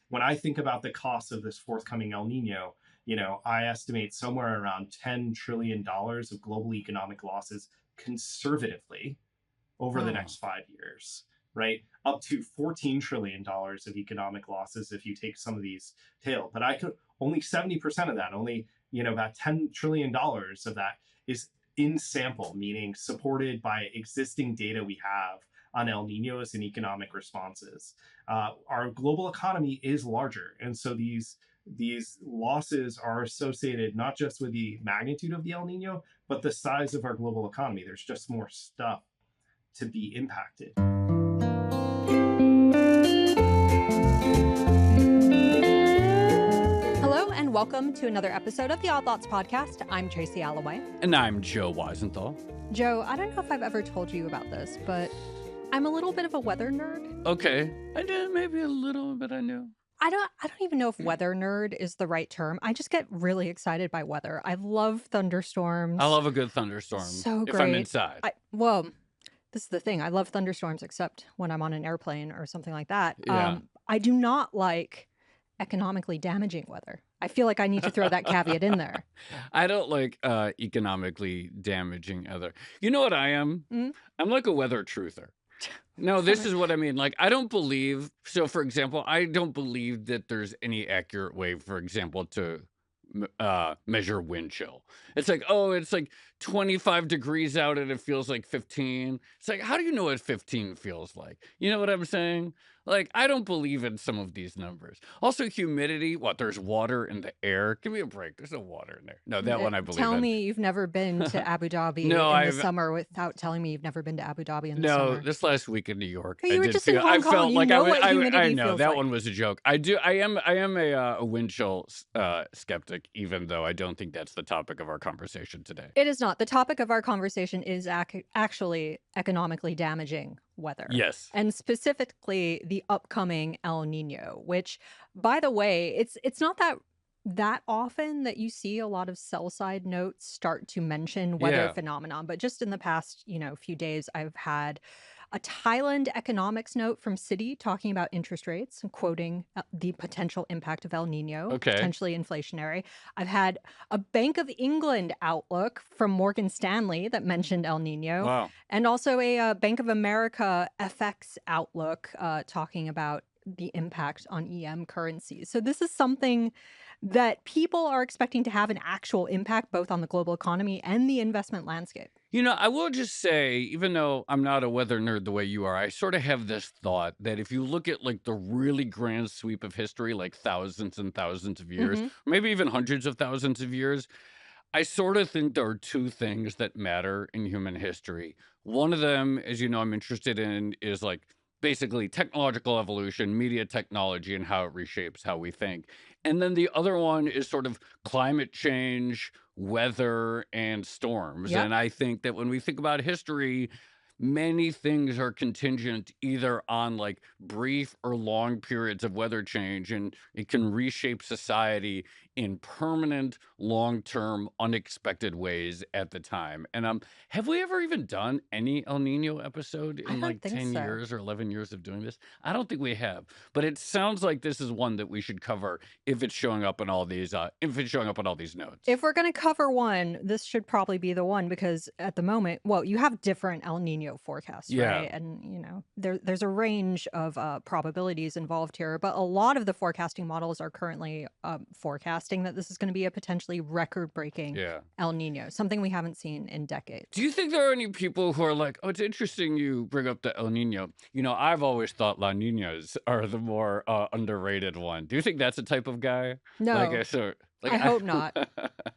when I think about the cost of this forthcoming El Nino, I estimate somewhere around $10 trillion of global economic losses conservatively over the Oh, next 5 years, right? Up to $14 trillion of economic losses if you take some of these tail. But I could only 70% of that, only, about $10 trillion of that is in sample, meaning supported by existing data we have on El Ninos and economic responses. Our global economy is larger. And so these losses are associated not just with the magnitude of the El Nino, but the size of our global economy. There's just more stuff to be impacted. Hello and welcome to another episode of the Odd Lots podcast. I'm Tracy Alloway. and I'm Joe Weisenthal. Joe, I don't know if I've ever told you about this, but I'm a little bit of a weather nerd. Okay, I did maybe a little bit. I knew. I don't even know if weather nerd is the right term. I just get really excited by weather. I love thunderstorms. I love a good thunderstorm. So if I'm great. inside. This is the thing. I love thunderstorms, except when I'm on an airplane or something like that. Yeah. I do not like economically damaging weather. I feel like I need to throw that caveat in there. I don't like economically damaging other. You know what I am? Mm? I'm like a weather truther. No, this is what I mean. Like, I don't believe. So, for example, I don't believe that there's any accurate way, for example, to measure wind chill. It's like, oh, it's like 25 degrees out and it feels like 15. It's like, how do you know what 15 feels like? You know what I'm saying? Like, I don't believe in some of these numbers. Also, humidity. What? There's water in the air. Give me a break. There's no water in there. No, that one I believe Tell in. me you've never been to Abu Dhabi No, in the summer without telling me you've never been to Abu Dhabi in the summer. No, this last week in New York, But I you were did just in feel. Hong I Kong. felt You like know I. what I humidity know feels that like. one was a joke. I do. I am a wind chill skeptic, even though I don't think that's the topic of our conversation today. It is not. The topic of our conversation is actually economically damaging weather. Yes. And specifically the upcoming El Nino, which, by the way, it's not that often that you see a lot of sell side notes start to mention weather Yeah. phenomenon. But just in the past, few days, I've had a Thailand economics note from Citi talking about interest rates and quoting the potential impact of El Nino, Okay. potentially inflationary. I've had a Bank of England outlook from Morgan Stanley that mentioned El Nino, Wow. and also a Bank of America FX outlook talking about the impact on EM currencies. So this is something that people are expecting to have an actual impact both on the global economy and the investment landscape. You know, I will just say, even though I'm not a weather nerd the way you are, I sort of have this thought that if you look at like the really grand sweep of history, like thousands and thousands of years, Mhm. maybe even hundreds of thousands of years, I sort of think there are two things that matter in human history. One of them, as you know, I'm interested in is like basically technological evolution, media technology, and how it reshapes how we think. And then the other one is sort of climate change, weather, and storms. Yep. And I think that when we think about history, many things are contingent either on like brief or long periods of weather change, and it can reshape society in permanent, long-term, unexpected ways at the time. And have we ever even done any El Nino episode I in don't like think 10 so. years or 11 years of doing this? I don't think we have. But it sounds like this is one that we should cover if it's showing up in all these notes. If we're going to cover one, this should probably be the one because at the moment, well, you have different El Nino forecasts, Yeah. right? And, there's a range of probabilities involved here, but a lot of the forecasting models are currently forecasting that this is going to be a potentially record-breaking Yeah. El Nino, something we haven't seen in decades. Do you think there are any people who are like, oh, it's interesting you bring up the El Nino? You know, I've always thought La Niñas are the more underrated one. Do you think that's a type of guy? Like No, I sort like I hope not.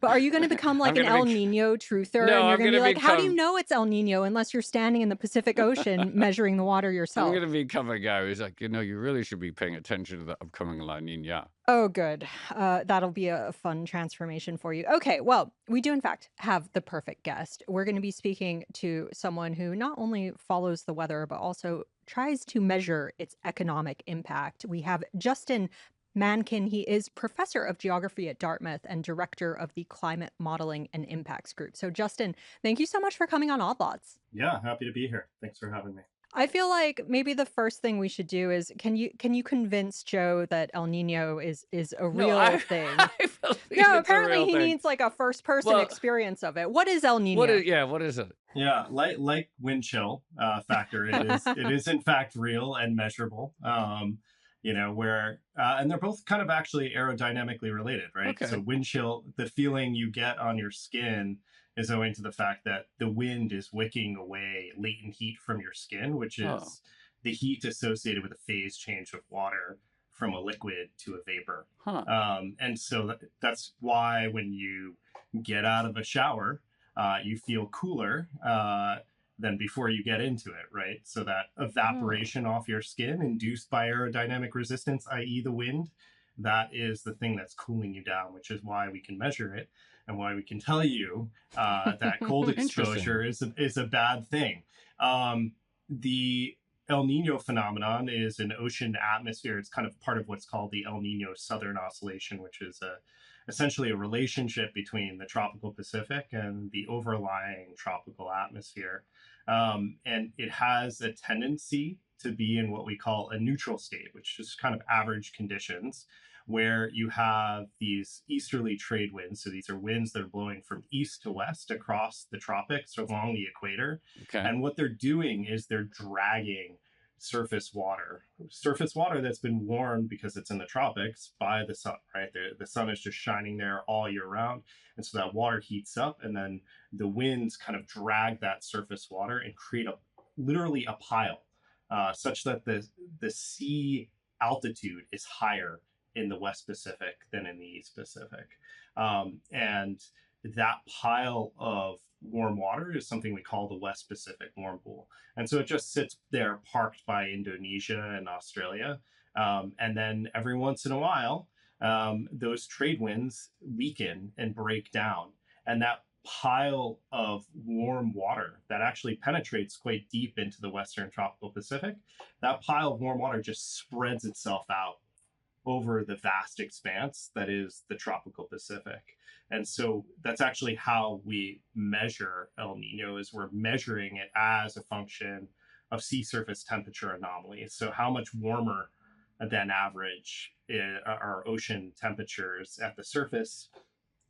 But are you going to become like I'm an gonna El be Nino truther? no, And you're I'm going to be gonna like, how do you become know it's El Nino unless you're standing in the Pacific Ocean measuring the water I'm yourself? gonna become a guy who's like, you really should be paying attention to the upcoming La Nina. Oh, good. That'll be a fun transformation for you. Okay, well, we do in fact have the perfect guest. We're going to be speaking to someone who not only follows the weather, but also tries to measure its economic impact. We have Justin Mankin. He is professor of geography at Dartmouth and director of the Climate Modeling and Impacts Group. So, Justin, thank you so much for coming on Odd Lots. Yeah, happy to be here. Thanks for having me. I feel like maybe the first thing we should do is can you convince Joe that El Nino is a No, real thing? I believe No, it's a apparently real he thing. needs like a first person Well, experience of it. What is El Nino? what is it? Yeah, like wind chill factor, it is in fact real and measurable. Where and they're both kind of actually aerodynamically related, right? Okay. So wind chill, the feeling you get on your skin is owing to the fact that the wind is wicking away latent heat from your skin, which Oh, is the heat associated with a phase change of water from a liquid to a vapor. huh. And so that's why when you get out of a shower, you feel cooler than before you get into it, right? So that Oh, evaporation off your skin induced by aerodynamic resistance, i.e., the wind, that is the thing that's cooling you down, which is why we can measure it and why we can tell you that cold exposure is a bad thing. The El Nino phenomenon is an ocean atmosphere. It's kind of part of what's called the El Nino Southern Oscillation, which is essentially a relationship between the tropical Pacific and the overlying tropical atmosphere. And it has a tendency to be in what we call a neutral state, which is kind of average conditions, where you have these easterly trade winds. So these are winds that are blowing from east to west across the tropics along the equator. okay. And what they're doing is they're dragging surface water that's been warmed because it's in the tropics by the sun, right? The sun is just shining there all year round. And so that water heats up, and then the winds kind of drag that surface water and create literally a pile, such that the sea altitude is higher in the West Pacific than in the East Pacific. And that pile of warm water is something we call the West Pacific warm pool. And so it just sits there parked by Indonesia and Australia. And then every once in a while, those trade winds weaken and break down. And that pile of warm water that actually penetrates quite deep into the Western tropical Pacific, that pile of warm water just spreads itself out over the vast expanse that is the tropical Pacific. And so that's actually how we measure El Nino, is we're measuring it as a function of sea surface temperature anomalies. So how much warmer than average are ocean temperatures at the surface,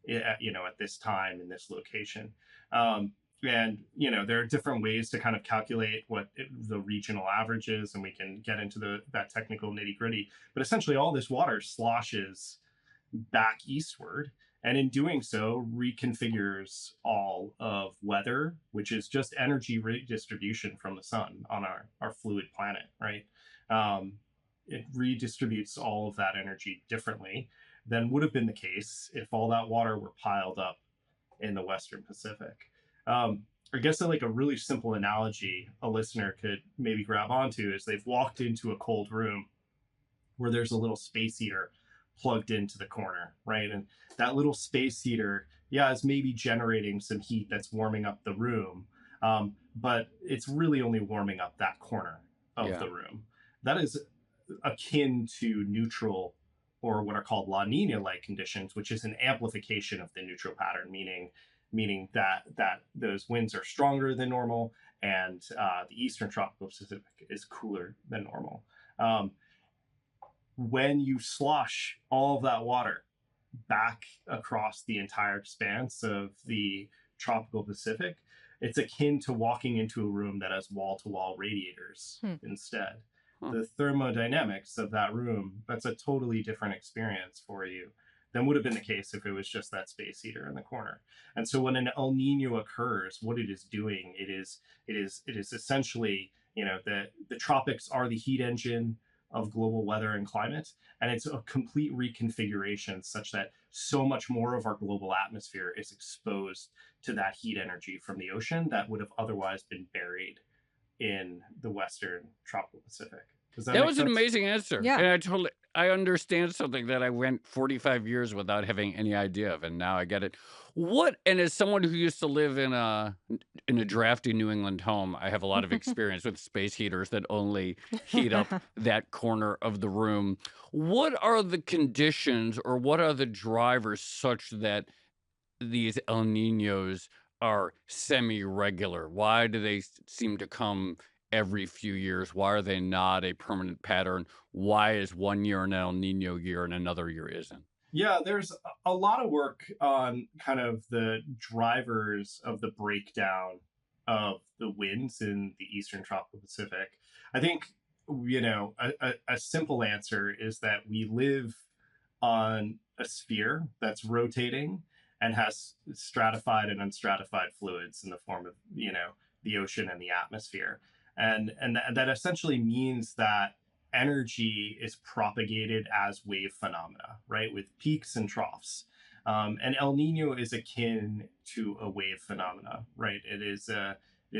at this time in this location. And there are different ways to kind of calculate what the regional average is, and we can get into that technical nitty gritty. But essentially, all this water sloshes back eastward, and in doing so, reconfigures all of weather, which is just energy redistribution from the sun on our fluid planet, right? It redistributes all of that energy differently than would have been the case if all that water were piled up in the Western Pacific. I guess like a really simple analogy a listener could maybe grab onto is they've walked into a cold room where there's a little space heater plugged into the corner, right? And that little space heater, is maybe generating some heat that's warming up the room, but it's really only warming up that corner of the room. That is akin to neutral, or what are called La Nina-like conditions, which is an amplification of the neutral pattern, meaning that those winds are stronger than normal, and the eastern tropical Pacific is cooler than normal. When you slosh all of that water back across the entire expanse of the tropical Pacific, it's akin to walking into a room that has wall-to-wall radiators instead. The thermodynamics of that room, that's a totally different experience for you than would have been the case if it was just that space heater in the corner. And so when an El Nino occurs, what it is doing, it is essentially, the tropics are the heat engine of global weather and climate, and it's a complete reconfiguration such that so much more of our global atmosphere is exposed to that heat energy from the ocean that would have otherwise been buried in the Western tropical Pacific. Does that That make was an sense? amazing answer. Yeah. And I understand something that I went 45 years without having any idea of, and now I get it. And as someone who used to live in a drafty New England home, I have a lot of experience with space heaters that only heat up that corner of the room. What are the conditions, or what are the drivers such that these El Ninos are semi-regular? Why do they seem to come every few years? Why are they not a permanent pattern? Why is one year an El Nino year and another year isn't? Yeah, there's a lot of work on kind of the drivers of the breakdown of the winds in the Eastern Tropical Pacific. I think, a simple answer is that we live on a sphere that's rotating and has stratified and unstratified fluids in the form of, the ocean and the atmosphere. And that essentially means that energy is propagated as wave phenomena, right? With peaks and troughs. And El Nino is akin to a wave phenomena, right? It is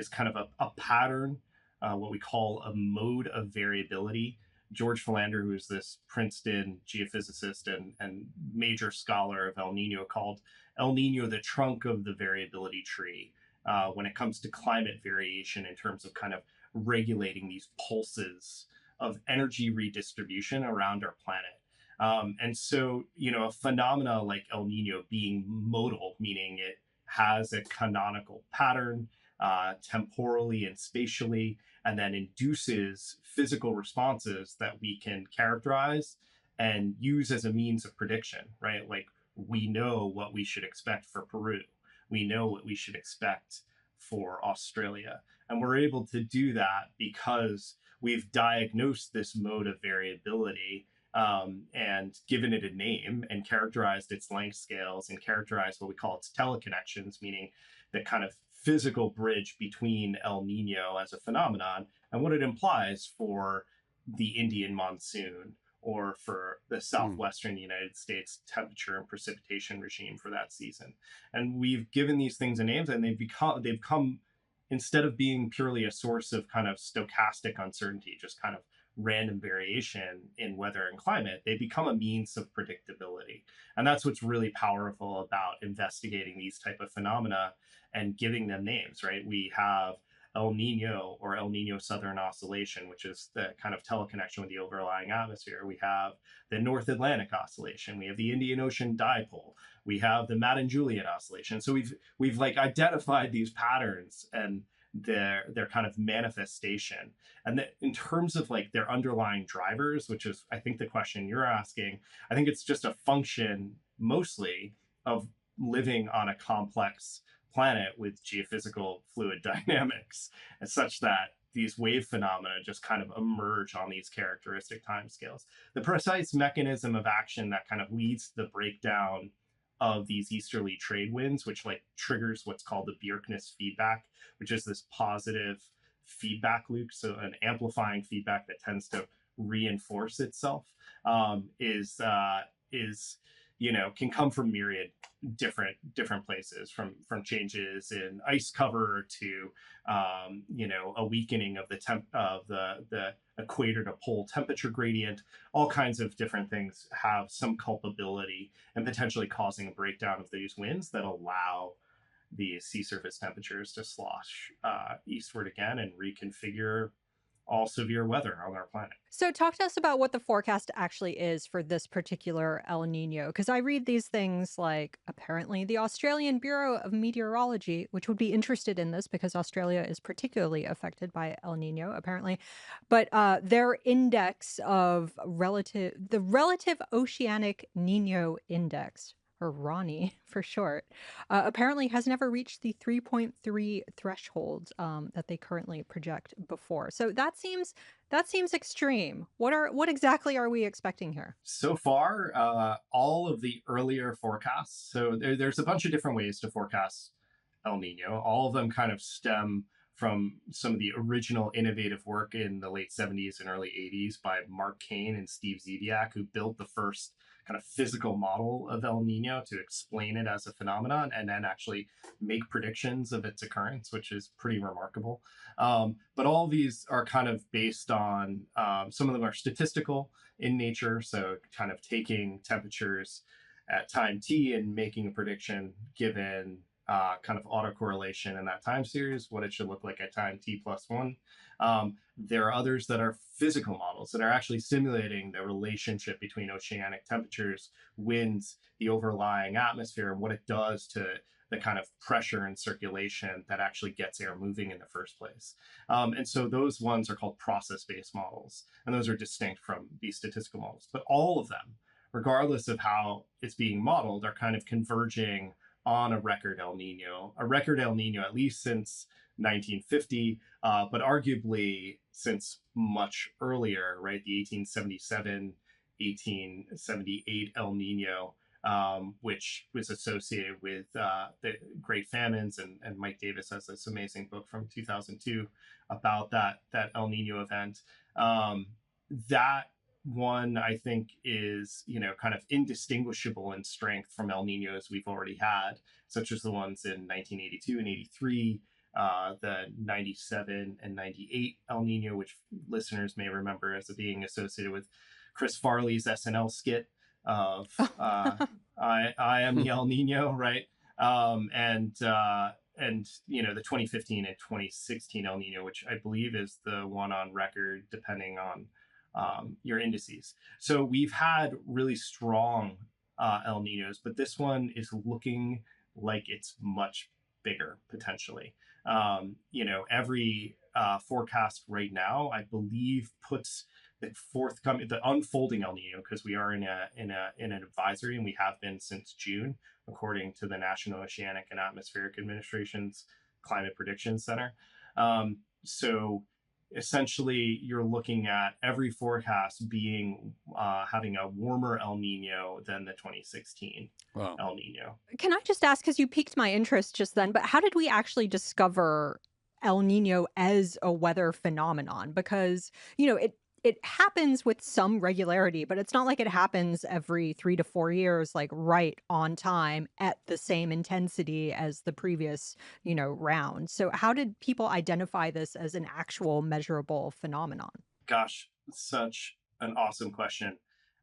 kind of a pattern, what we call a mode of variability. George Philander, who is this Princeton geophysicist and major scholar of El Nino, called El Nino the trunk of the variability tree when it comes to climate variation in terms of kind of regulating these pulses of energy redistribution around our planet. And so, a phenomena like El Nino being modal, meaning it has a canonical pattern temporally and spatially, and then induces physical responses that we can characterize and use as a means of prediction, right? Like we know what we should expect for Peru. We know what we should expect for Australia. And we're able to do that because we've diagnosed this mode of variability and given it a name and characterized its length scales and characterized what we call its teleconnections, meaning the kind of physical bridge between El Nino as a phenomenon and what it implies for the Indian monsoon or for the southwestern United States temperature and precipitation regime for that season. And we've given these things a names, and they've come instead of being purely a source of kind of stochastic uncertainty, just kind of random variation in weather and climate, they become a means of predictability. And that's what's really powerful about investigating these type of phenomena and giving them names, right? We have El Nino or El Nino Southern Oscillation, which is the kind of teleconnection with the overlying atmosphere. We have the North Atlantic Oscillation. We have the Indian Ocean Dipole. We have the Madden-Julian Oscillation. So we've like identified these patterns and their kind of manifestation. And that in terms of like their underlying drivers, which is I think the question you're asking, I think it's just a function mostly of living on a complex planet with geophysical fluid dynamics, and such that these wave phenomena just kind of emerge on these characteristic timescales. The precise mechanism of action that kind of leads to the breakdown of these easterly trade winds, which like triggers what's called the Bjerknes feedback, which is this positive feedback loop, so an amplifying feedback that tends to reinforce itself, is can come from myriad different places, from changes in ice cover to a weakening of the equator to pole temperature gradient. All kinds of different things have some culpability and potentially causing a breakdown of these winds that allow the sea surface temperatures to slosh eastward again and reconfigure all severe weather on our planet. So, talk to us about what the forecast actually is for this particular El Nino, because I read these things like apparently the Australian Bureau of Meteorology, which would be interested in this because Australia is particularly affected by El Nino, apparently, but their index of the relative oceanic Nino index, or RONI for short, apparently has never reached the 3.3 threshold that they currently project before. So that seems extreme. What exactly are we expecting here? So far, all of the earlier forecasts. So there's a bunch of different ways to forecast El Nino. All of them kind of stem from some of the original innovative work in the late 70s and early 80s by Mark Kane and Steve Zediak, who built the first kind of physical model of El Nino to explain it as a phenomenon and then actually make predictions of its occurrence, which is pretty remarkable. But all of these are kind of based on, some of them are statistical in nature. So kind of taking temperatures at time t and making a prediction given kind of autocorrelation in that time series, what it should look like at time t+1. There are others that are physical models that are actually simulating the relationship between oceanic temperatures, winds, the overlying atmosphere, and what it does to the kind of pressure in circulation that actually gets air moving in the first place. And so those ones are called process-based models, and those are distinct from these statistical models. But all of them, regardless of how it's being modeled, are kind of converging on a record El Nino, at least since 1950, but arguably since much earlier, right? The 1877, 1878 El Nino, which was associated with the Great Famines, and Mike Davis has this amazing book from 2002 about that El Nino event. That one, I think, is, kind of indistinguishable in strength from El Ninos we've already had, such as the ones in 1982 and 83, the 97 and 98 El Nino, which listeners may remember as being associated with Chris Farley's SNL skit of I am the El Nino, right? And the 2015 and 2016 El Nino, which I believe is the one on record, depending on your indices. So we've had really strong El Ninos, but this one is looking like it's much bigger potentially. Every forecast right now, I believe, puts the unfolding El Nino, because we are in an advisory, and we have been since June, according to the National Oceanic and Atmospheric Administration's Climate Prediction Center. So essentially, you're looking at every forecast being having a warmer El Nino than the 2016 Wow. El Nino. Can I just ask, because you piqued my interest just then, but how did we actually discover El Nino as a weather phenomenon? Because, it happens with some regularity, but it's not like it happens every 3 to 4 years, like right on time at the same intensity as the previous, round. So how did people identify this as an actual measurable phenomenon? Gosh, such an awesome question.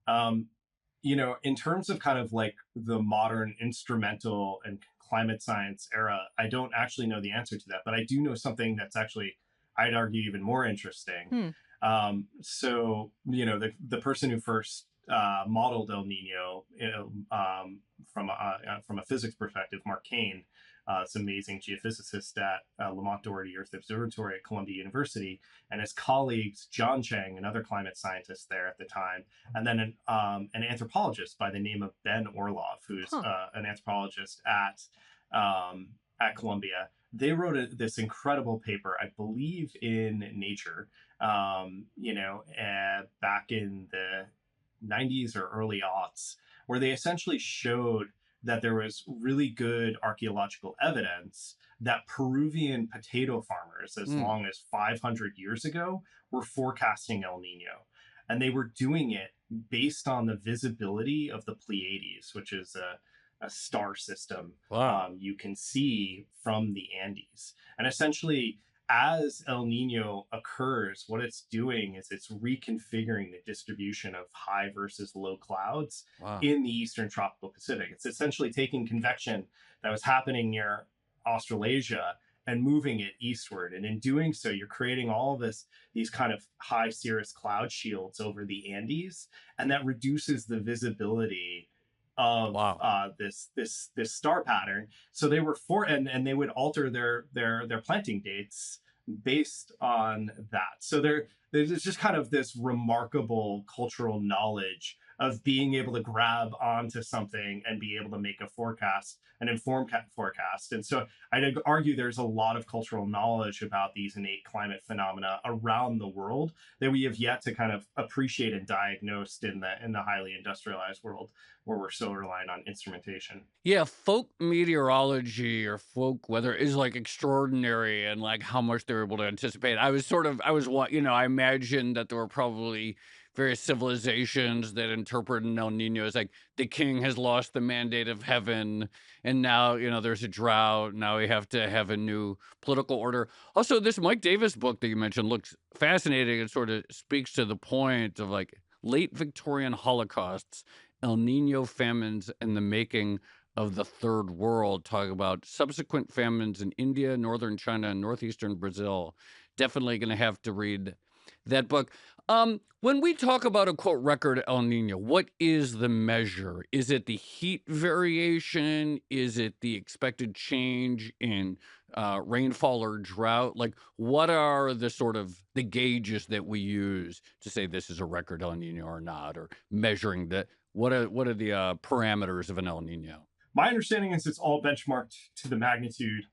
In terms of kind of like the modern instrumental and climate science era, I don't actually know the answer to that, but I do know something that's actually, I'd argue, even more interesting. So, the person who first modeled El Nino, from a physics perspective, Mark Kane, this amazing geophysicist at Lamont Doherty Earth Observatory at Columbia University, and his colleagues John Chang, another climate scientist there at the time, and then an anthropologist by the name of Ben Orlov, who's an anthropologist at Columbia. They wrote this incredible paper, I believe, in Nature, back in the 90s or early aughts, where they essentially showed that there was really good archaeological evidence that Peruvian potato farmers, as long as 500 years ago, were forecasting El Nino. And they were doing it based on the visibility of the Pleiades, which is a star system. Wow. You can see from the Andes. And essentially, as El Nino occurs, what it's doing is it's reconfiguring the distribution of high versus low clouds in the Eastern Tropical Pacific. It's essentially taking convection that was happening near Australasia and moving it eastward. And in doing so, you're creating all of these kind of high cirrus cloud shields over the Andes, and that reduces the visibility of this star pattern. So they were and they would alter their planting dates based on that. So there's just kind of this remarkable cultural knowledge of being able to grab onto something and be able to make a forecast, an informed forecast. And so I'd argue there's a lot of cultural knowledge about these innate climate phenomena around the world that we have yet to kind of appreciate and diagnose in the highly industrialized world, where we're so reliant on instrumentation. Yeah, folk meteorology or folk weather is like extraordinary, and like how much they're able to anticipate. I imagined that there were probably various civilizations that interpret an El Nino as like the king has lost the mandate of heaven, and now there's a drought. Now we have to have a new political order. Also, this Mike Davis book that you mentioned looks fascinating. It sort of speaks to the point of like late Victorian holocausts, El Nino famines, and the making of the third world, talking about subsequent famines in India, northern China, and northeastern Brazil. Definitely going to have to read that book. When we talk about a quote record El Nino, what is the measure? Is it the heat variation? Is it the expected change in rainfall or drought? Like, what are the sort of the gauges that we use to say this is a record El Nino or not, or measuring that? What are the parameters of an El Nino? My understanding is it's all benchmarked to the magnitude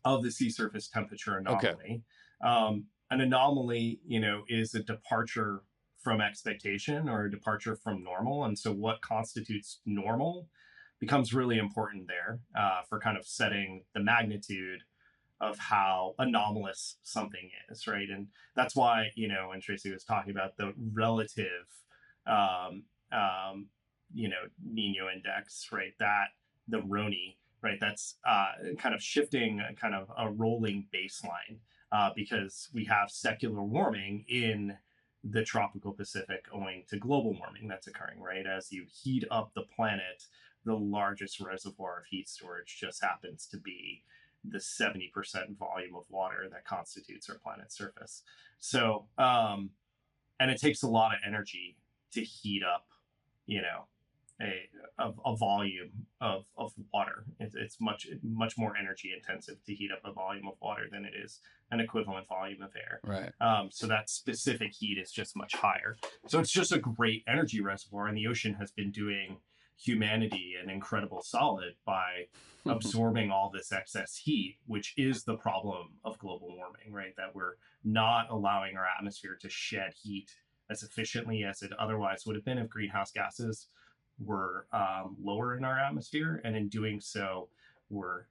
of the sea surface temperature anomaly. Okay. An anomaly, is a departure from expectation or a departure from normal. And so what constitutes normal becomes really important there for kind of setting the magnitude of how anomalous something is, right? And that's why, when Tracy was talking about the relative, um, Niño index, right? That the RONI, right? That's kind of shifting kind of a rolling baseline because we have secular warming in the tropical Pacific owing to global warming that's occurring, right? As you heat up the planet, the largest reservoir of heat storage just happens to be the 70% volume of water that constitutes our planet's surface. So, and it takes a lot of energy to heat up, a volume of water. It's much more energy intensive to heat up a volume of water than it is an equivalent volume of air. Right. So that specific heat is just much higher. So it's just a great energy reservoir, and the ocean has been doing humanity an incredible solid by absorbing all this excess heat, which is the problem of global warming, right? That we're not allowing our atmosphere to shed heat as efficiently as it otherwise would have been if greenhouse gases were lower in our atmosphere. And in doing so, we're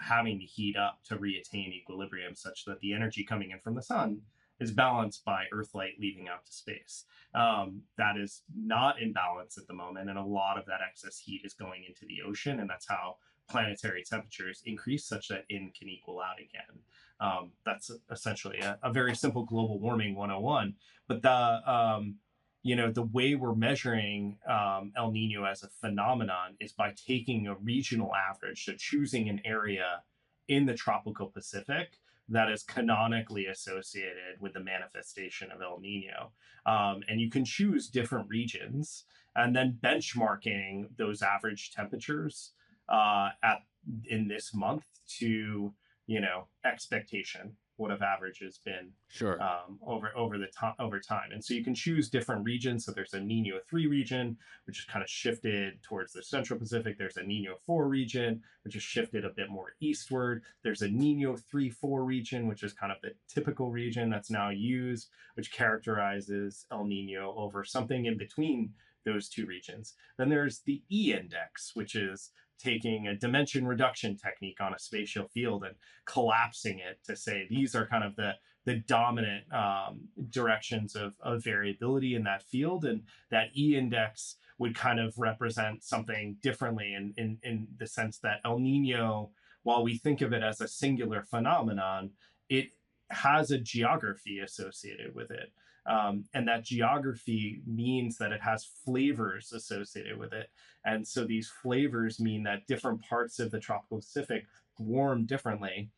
having to heat up to reattain equilibrium such that the energy coming in from the sun is balanced by Earth light leaving out to space. That is not in balance at the moment, and a lot of that excess heat is going into the ocean, and that's how planetary temperatures increase such that in can equal out again. That's essentially a very simple global warming 101. But the way we're measuring El Nino as a phenomenon is by taking a regional average, so choosing an area in the tropical Pacific that is canonically associated with the manifestation of El Nino. And you can choose different regions and then benchmarking those average temperatures in this month to, expectation, what have averages been Sure. over time. And so you can choose different regions. So there's a Niño 3 region, which is kind of shifted towards the Central Pacific. There's a Niño 4 region, which is shifted a bit more eastward. There's a Niño 3-4 region, which is kind of the typical region that's now used, which characterizes El Nino over something in between those two regions. Then there's the E index, which is taking a dimension reduction technique on a spatial field and collapsing it to say these are kind of the dominant directions of variability in that field. And that E index would kind of represent something differently in the sense that El Nino, while we think of it as a singular phenomenon, it has a geography associated with it. And that geography means that it has flavors associated with it. And so these flavors mean that different parts of the tropical Pacific warm differently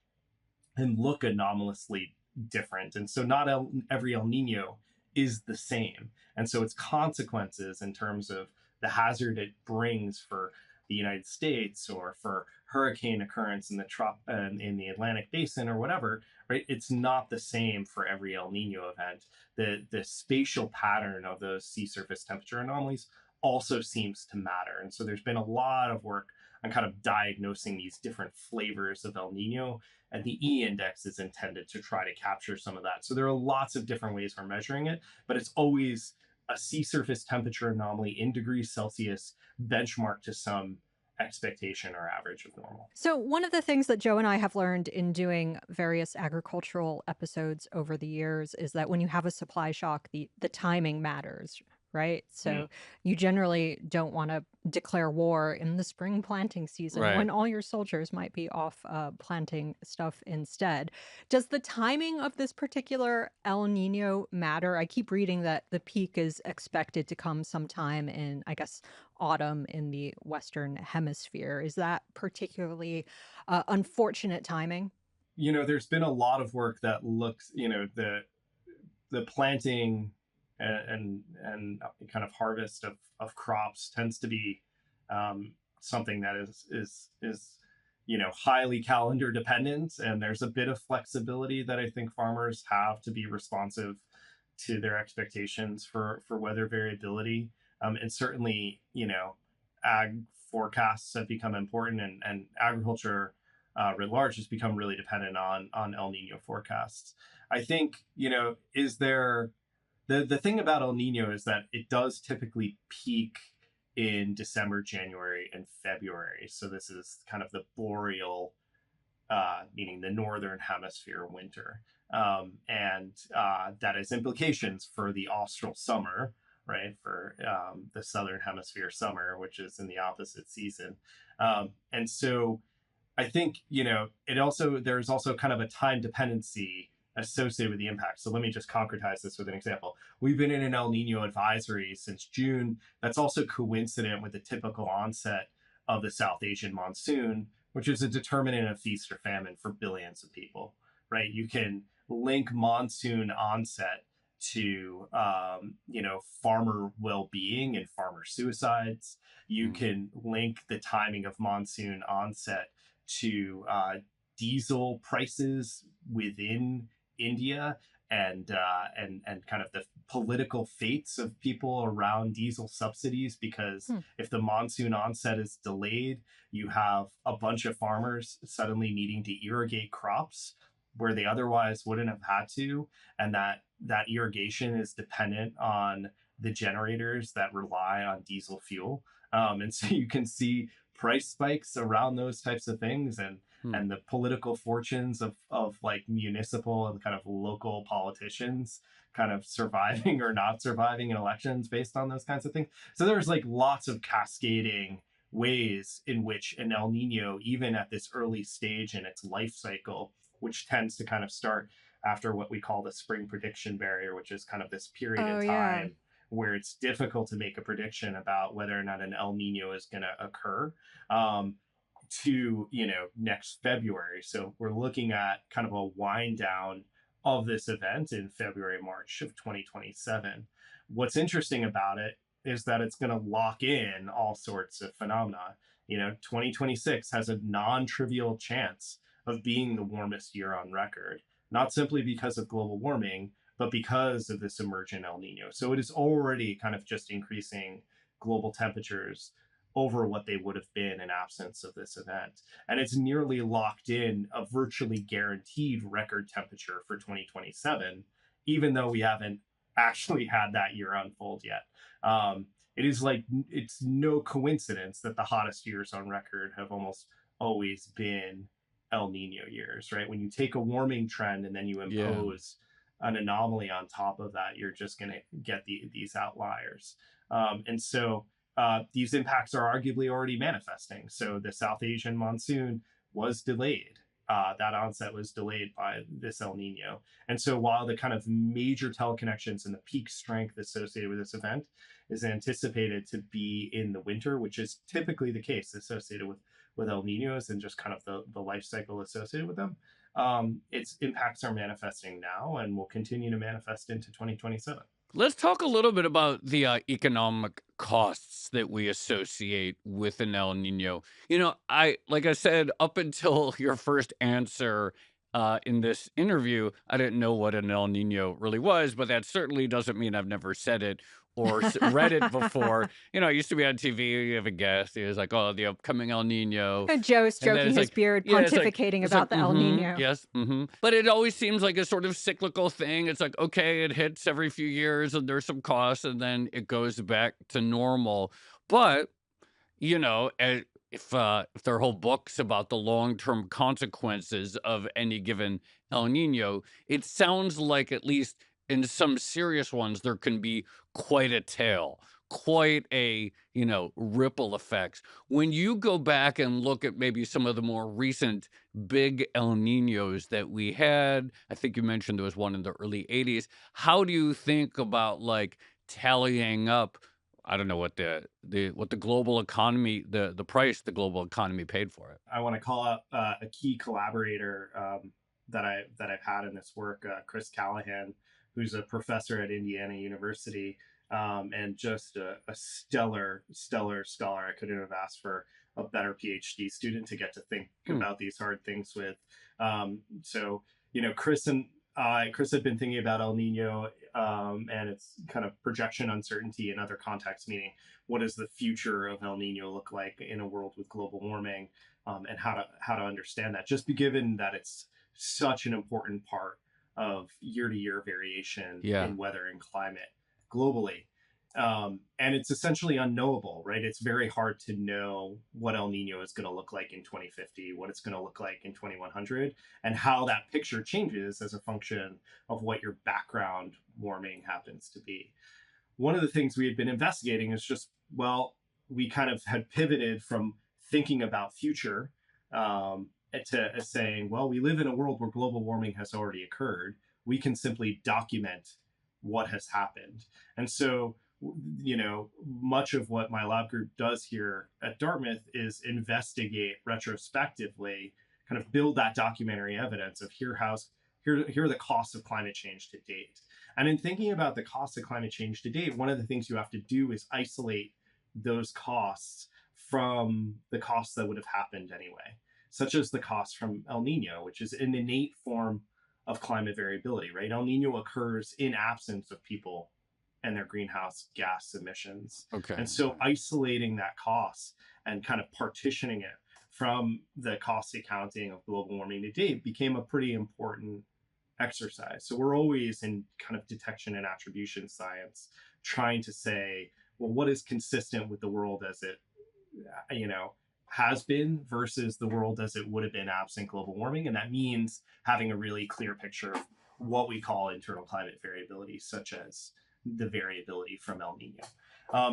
and look anomalously different. And so not every El Nino is the same. And so its consequences in terms of the hazard it brings for the United States or for hurricane occurrence in the Atlantic Basin or whatever, right? It's not the same for every El Nino event. The spatial pattern of those sea surface temperature anomalies also seems to matter. And so there's been a lot of work on kind of diagnosing these different flavors of El Nino, and the E index is intended to try to capture some of that. So there are lots of different ways for measuring it, but it's always a sea surface temperature anomaly in degrees Celsius benchmarked to some expectation or average of normal. So, one of the things that Joe and I have learned in doing various agricultural episodes over the years is that when you have a supply shock, the timing matters, right? So, you generally don't want to declare war in the spring planting season Right. when all your soldiers might be off planting stuff instead. Does the timing of this particular El Nino matter? I keep reading that the peak is expected to come sometime in, I guess, autumn in the Western Hemisphere. Is that particularly unfortunate timing? There's been a lot of work that looks, the planting and kind of harvest of crops tends to be something that is highly calendar dependent, and there's a bit of flexibility that I think farmers have to be responsive to their expectations for weather variability. And certainly, ag forecasts have become important, and agriculture writ large has become really dependent on El Nino forecasts. I think, is there the thing about El Nino is that it does typically peak in December, January, and February. So this is kind of the boreal, meaning the northern hemisphere winter. And that has implications for the austral summer, right? For the southern hemisphere summer, which is in the opposite season. And so I think, there's also kind of a time dependency associated with the impact. So let me just concretize this with an example. We've been in an El Nino advisory since June. That's also coincident with the typical onset of the South Asian monsoon, which is a determinant of feast or famine for billions of people, right? You can link monsoon onset to, farmer well-being and farmer suicides. You can link the timing of monsoon onset to diesel prices within India, and kind of the political fates of people around diesel subsidies, because if the monsoon onset is delayed, you have a bunch of farmers suddenly needing to irrigate crops where they otherwise wouldn't have had to, and that irrigation is dependent on the generators that rely on diesel fuel. And so you can see price spikes around those types of things, and the political fortunes of like municipal and kind of local politicians kind of surviving or not surviving in elections based on those kinds of things. So there's like lots of cascading ways in which an El Nino, even at this early stage in its life cycle, which tends to kind of start after what we call the spring prediction barrier, which is kind of this period in time where it's difficult to make a prediction about whether or not an El Nino is going to occur, to next February. So we're looking at kind of a wind down of this event in February, March of 2027. What's interesting about it is that it's going to lock in all sorts of phenomena. 2026 has a non-trivial chance of being the warmest year on record, not simply because of global warming, but because of this emergent El Nino. So it is already kind of just increasing global temperatures over what they would have been in absence of this event. And it's nearly locked in a virtually guaranteed record temperature for 2027, even though we haven't actually had that year unfold yet. It's no coincidence that the hottest years on record have almost always been El Nino years, right? When you take a warming trend and then you impose an anomaly on top of that, you're just going to get these outliers. And so these impacts are arguably already manifesting. So the South Asian monsoon was delayed. That onset was delayed by this El Nino. And so while the kind of major teleconnections and the peak strength associated with this event is anticipated to be in the winter, which is typically the case associated with El Ninos and just kind of the life cycle associated with them, its impacts are manifesting now and will continue to manifest into 2027. Let's talk a little bit about the economic costs that we associate with an El Nino. Like I said, up until your first answer in this interview, I didn't know what an El Nino really was, but that certainly doesn't mean I've never said it or read it before. I used to be on TV. You have a guest. He was like, "Oh, the upcoming El Nino." Joe stroking his beard, pontificating about the El Nino. Yes. But it always seems like a sort of cyclical thing. It's like, okay, it hits every few years and there's some costs and then it goes back to normal. But, if there are whole books about the long-term consequences of any given El Nino, it sounds like at least in some serious ones, there can be quite a tail, quite a, ripple effects. When you go back and look at maybe some of the more recent big El Ninos that we had, I think you mentioned there was one in the early 80s. How do you think about like tallying up, I don't know what what the global economy, the price the global economy paid for it? I want to call out a key collaborator that I've had in this work, Chris Callahan, who's a professor at Indiana University, and just a stellar scholar. I couldn't have asked for a better PhD student to get to think about these hard things with. So, Chris had been thinking about El Nino and its kind of projection uncertainty in other contexts, meaning what does the future of El Nino look like in a world with global warming, and how to understand that. Just given that it's such an important part of year-to-year variation in weather and climate globally. And it's essentially unknowable, right? It's very hard to know what El Nino is going to look like in 2050, what it's going to look like in 2100, and how that picture changes as a function of what your background warming happens to be. One of the things we had been investigating is just, well, we kind of had pivoted from thinking about future to saying, well, we live in a world where global warming has already occurred. We can simply document what has happened. And so, much of what my lab group does here at Dartmouth is investigate retrospectively, kind of build that documentary evidence of here are the costs of climate change to date. And in thinking about the costs of climate change to date, one of the things you have to do is isolate those costs from the costs that would have happened anyway, such as the cost from El Nino, which is an innate form of climate variability, right? El Nino occurs in absence of people and their greenhouse gas emissions. Okay. And so isolating that cost and kind of partitioning it from the cost accounting of global warming to date became a pretty important exercise. So we're always in kind of detection and attribution science trying to say, well, what is consistent with the world as it, has been versus the world as it would have been absent global warming. And that means having a really clear picture of what we call internal climate variability, such as the variability from El Nino.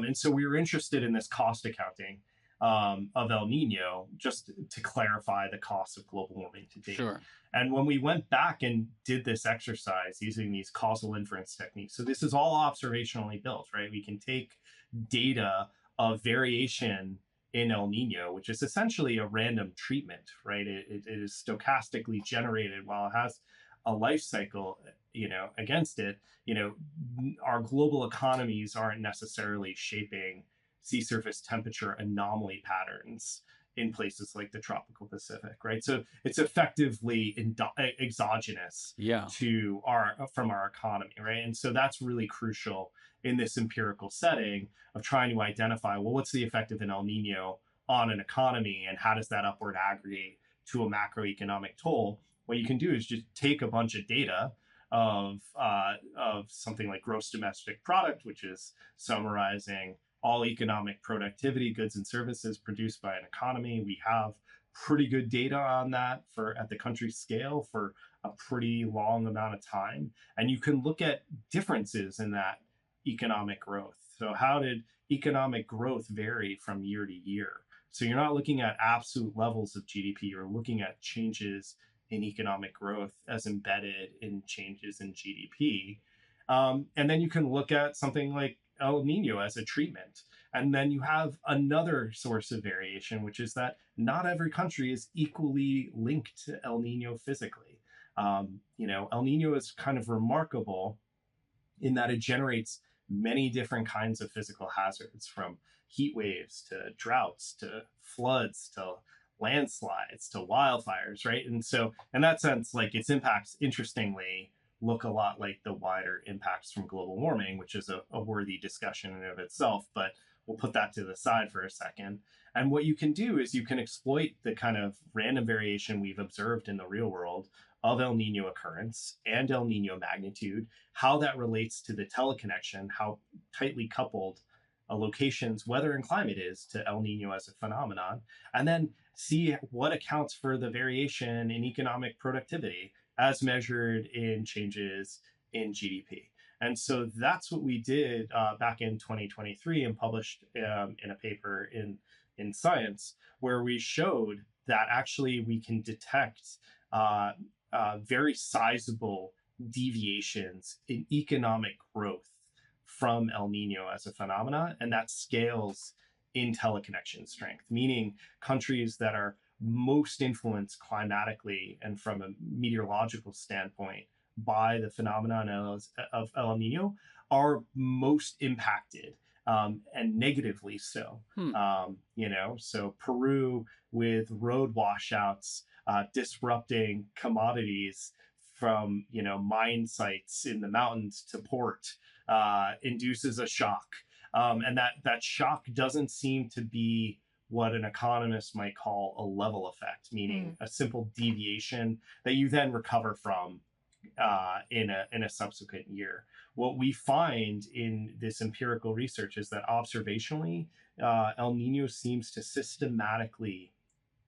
And so we were interested in this cost accounting of El Nino, just to clarify the cost of global warming to date. Sure. And when we went back and did this exercise using these causal inference techniques, so this is all observationally built, right? We can take data of variation in El Nino, which is essentially a random treatment, right? It is stochastically generated while it has a life cycle, against it. Our global economies aren't necessarily shaping sea surface temperature anomaly patterns in places like the tropical Pacific, right? So it's effectively exogenous from our economy, right? And so that's really crucial in this empirical setting of trying to identify, well, what's the effect of an El Nino on an economy, and how does that upward aggregate to a macroeconomic toll? What you can do is just take a bunch of data of something like gross domestic product, which is summarizing all economic productivity, goods and services produced by an economy. We have pretty good data on that at the country scale for a pretty long amount of time. And you can look at differences in that economic growth. So how did economic growth vary from year to year? So you're not looking at absolute levels of GDP, you're looking at changes in economic growth as embedded in changes in GDP. And then you can look at something like El Nino as a treatment. And then you have another source of variation, which is that not every country is equally linked to El Nino physically. El Nino is kind of remarkable in that it generates many different kinds of physical hazards, from heat waves to droughts to floods to landslides to wildfires, right? And so in that sense, like, its impacts, interestingly, look a lot like the wider impacts from global warming, which is a worthy discussion in and of itself, but we'll put that to the side for a second. And what you can do is you can exploit the kind of random variation we've observed in the real world of El Nino occurrence and El Nino magnitude, how that relates to the teleconnection, how tightly coupled a location's weather and climate is to El Nino as a phenomenon, and then see what accounts for the variation in economic productivity as measured in changes in GDP. And so that's what we did back in 2023 and published in a paper in Science, where we showed that actually we can detect very sizable deviations in economic growth from El Nino as a phenomena, and that scales in teleconnection strength, meaning countries that are most influenced climatically and from a meteorological standpoint by the phenomenon of El Nino are most impacted, and negatively so. So Peru with road washouts, disrupting commodities from mine sites in the mountains to port, induces a shock, and that shock doesn't seem to be what an economist might call a level effect, meaning a simple deviation that you then recover from in a subsequent year. What we find in this empirical research is that observationally, El Nino seems to systematically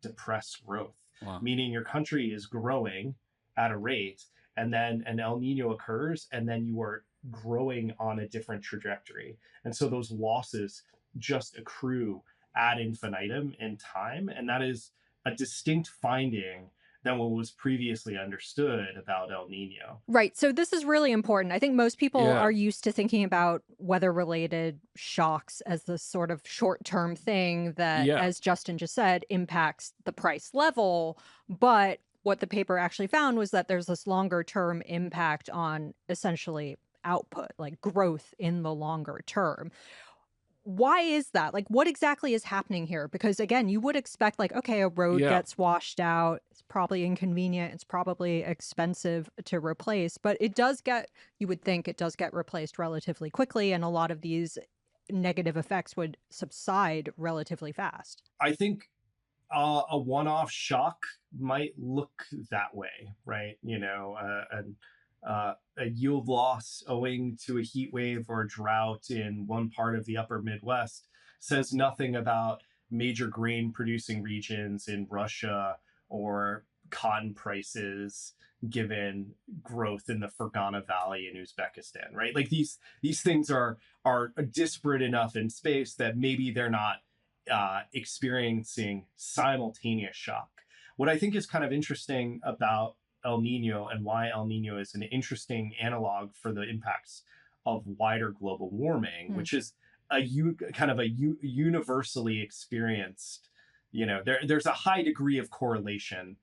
depress growth, meaning your country is growing at a rate, and then an El Nino occurs, and then you are growing on a different trajectory. And so those losses just accrue ad infinitum in time. And that is a distinct finding than what was previously understood about El Nino. Right. So this is really important. I think most people are used to thinking about weather-related shocks as this sort of short-term thing that, as Justin just said, impacts the price level. But what the paper actually found was that there's this longer-term impact on essentially output, like growth in the longer term. Why is that? Like, what exactly is happening here? Because again, you would expect like, okay, a road gets washed out. It's probably inconvenient. It's probably expensive to replace, but you would think it does get replaced relatively quickly. And a lot of these negative effects would subside relatively fast. I think a one-off shock might look that way, right? A yield loss owing to a heat wave or a drought in one part of the upper Midwest says nothing about major grain producing regions in Russia or cotton prices given growth in the Fergana Valley in Uzbekistan, right? Like these things are disparate enough in space that maybe they're not experiencing simultaneous shock. What I think is kind of interesting about El Nino and why El Nino is an interesting analog for the impacts of wider global warming, which is kind of a universally experienced, there's a high degree of correlation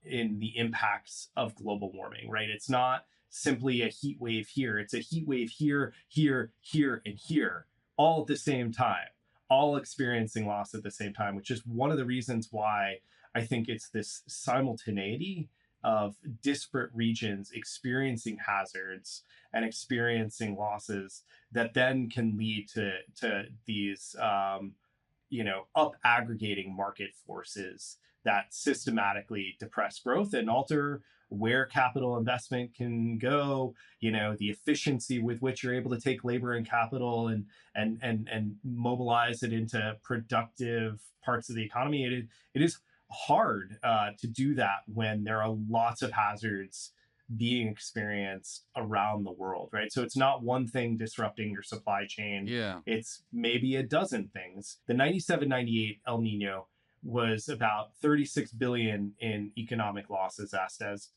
in the impacts of global warming, right? It's not simply a heat wave here. It's a heat wave here, here, here, and here, all at the same time, all experiencing loss at the same time, which is one of the reasons why I think it's this simultaneity of disparate regions experiencing hazards and experiencing losses that then can lead to these, up aggregating market forces that systematically depress growth and alter where capital investment can go, the efficiency with which you're able to take labor and capital and mobilize it into productive parts of the economy. It is hard to do that when there are lots of hazards being experienced around the world, right? So it's not one thing disrupting your supply chain. It's maybe a dozen things. The 97-98 El Nino was about 36 billion in economic losses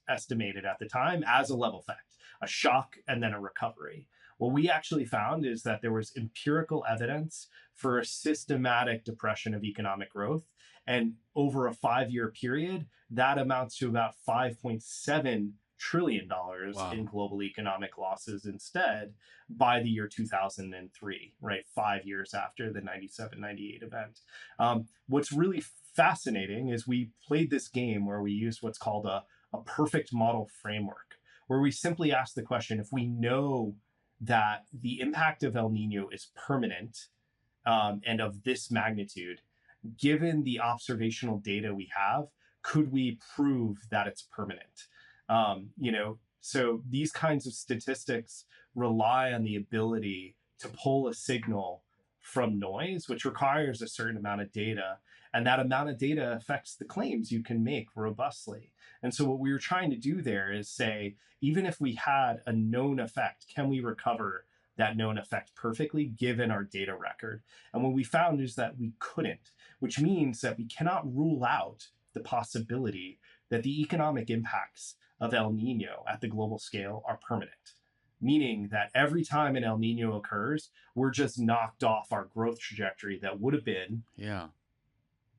estimated at the time as a level effect, a shock and then a recovery. What we actually found is that there was empirical evidence for a systematic depression of economic growth. And over a 5-year period, that amounts to about $5.7 trillion in global economic losses instead by the year 2003, right? 5 years after the 97-98 event. What's really fascinating is we played this game where we used what's called a perfect model framework, where we simply ask the question, if we know that the impact of El Nino is permanent and of this magnitude, given the observational data we have, could we prove that it's permanent? So these kinds of statistics rely on the ability to pull a signal from noise, which requires a certain amount of data. And that amount of data affects the claims you can make robustly. And so what we were trying to do there is say, even if we had a known effect, can we recover that known effect perfectly given our data record? And what we found is that we couldn't, which means that we cannot rule out the possibility that the economic impacts of El Nino at the global scale are permanent, meaning that every time an El Nino occurs, we're just knocked off our growth trajectory that would have been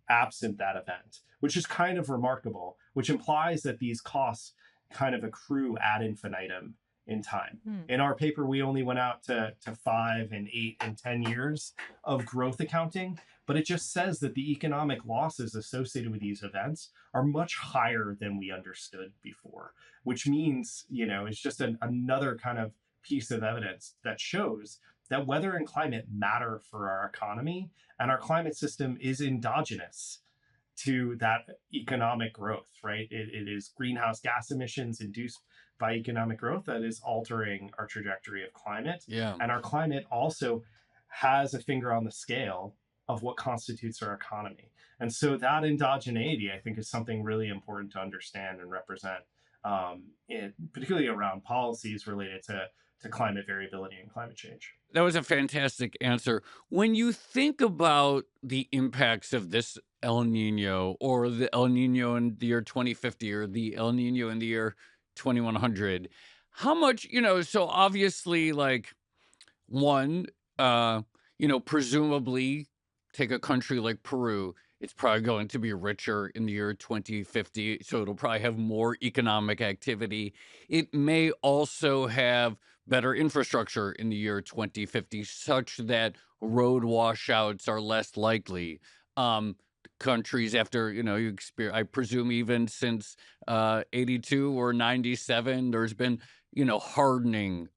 absent that event, which is kind of remarkable, which implies that these costs kind of accrue ad infinitum in time. Hmm. In our paper, we only went out to 5 and 8 and 10 years of growth accounting, but it just says that the economic losses associated with these events are much higher than we understood before, which means, it's just another kind of piece of evidence that shows that weather and climate matter for our economy, and our climate system is endogenous to that economic growth, right? It is greenhouse gas emissions induced by economic growth that is altering our trajectory of climate. Yeah. And our climate also has a finger on the scale of what constitutes our economy. And so that endogeneity, I think, is something really important to understand and represent, particularly around policies related to climate variability and climate change. That was a fantastic answer. When you think about the impacts of this El Nino, or the El Nino in the year 2050, or the El Nino in the year 2100, how much, so obviously, like, one, presumably, take a country like Peru, it's probably going to be richer in the year 2050, so it'll probably have more economic activity. It may also have better infrastructure in the year 2050, such that road washouts are less likely. Countries after, you experience, I presume even since 82 or 97, there's been, hardening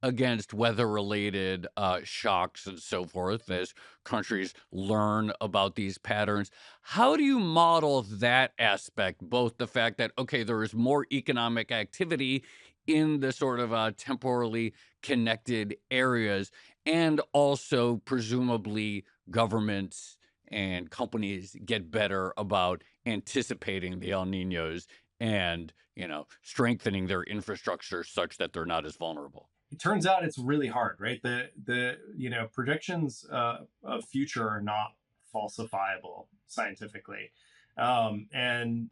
against weather-related shocks and so forth as countries learn about these patterns. How do you model that aspect, both the fact that, okay, there is more economic activity in the sort of temporally connected areas, and also presumably governments and companies get better about anticipating the El Ninos and, strengthening their infrastructure such that they're not as vulnerable? It turns out it's really hard, right? The predictions of future are not falsifiable scientifically, and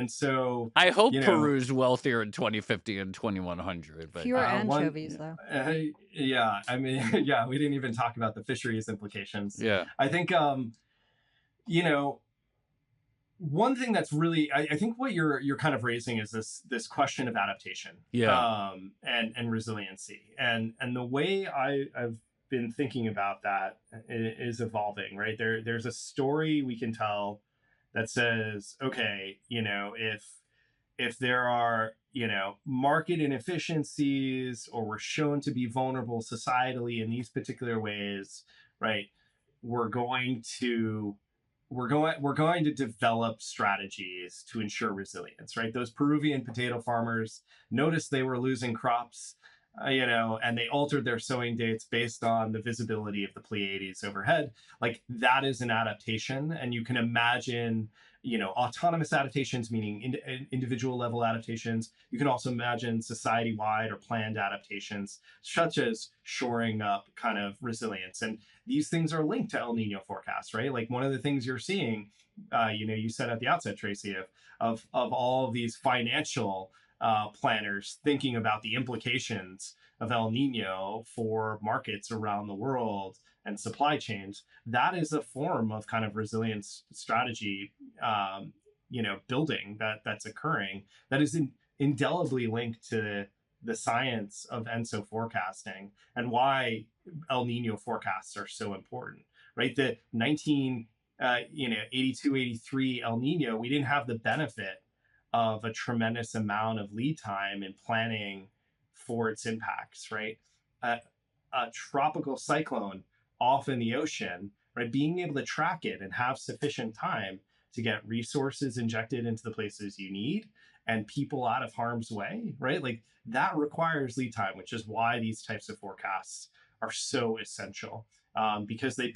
so I hope Peru's wealthier in 2050 and 2100, but fewer anchovies though. Yeah, I mean, yeah, we didn't even talk about the fisheries implications. yeah, I think one thing that's really, I think what you're kind of raising is this question of adaptation, and resiliency, and the way I've been thinking about that is evolving, right? There's a story we can tell that says, okay, if there are market inefficiencies, or we're shown to be vulnerable societally in these particular ways, right? We're going to develop strategies to ensure resilience, right? Those Peruvian potato farmers noticed they were losing crops, and they altered their sowing dates based on the visibility of the Pleiades overhead. Like, that is an adaptation. And you can imagine, autonomous adaptations, meaning individual level adaptations. You can also imagine society-wide or planned adaptations, such as shoring up kind of resilience. And these things are linked to El Nino forecasts, right? Like, one of the things you're seeing, you said at the outset, Tracy, of all of these financial planners thinking about the implications of El Nino for markets around the world and supply chains. That is a form of kind of resilience strategy, building that's occurring, that is indelibly linked to the science of ENSO forecasting, and why El Nino forecasts are so important, right? The 82, 83 El Nino, we didn't have the benefit of a tremendous amount of lead time in planning for its impacts, right? A tropical cyclone off in the ocean, right? Being able to track it and have sufficient time to get resources injected into the places you need and people out of harm's way, right? Like, that requires lead time, which is why these types of forecasts are so essential, because they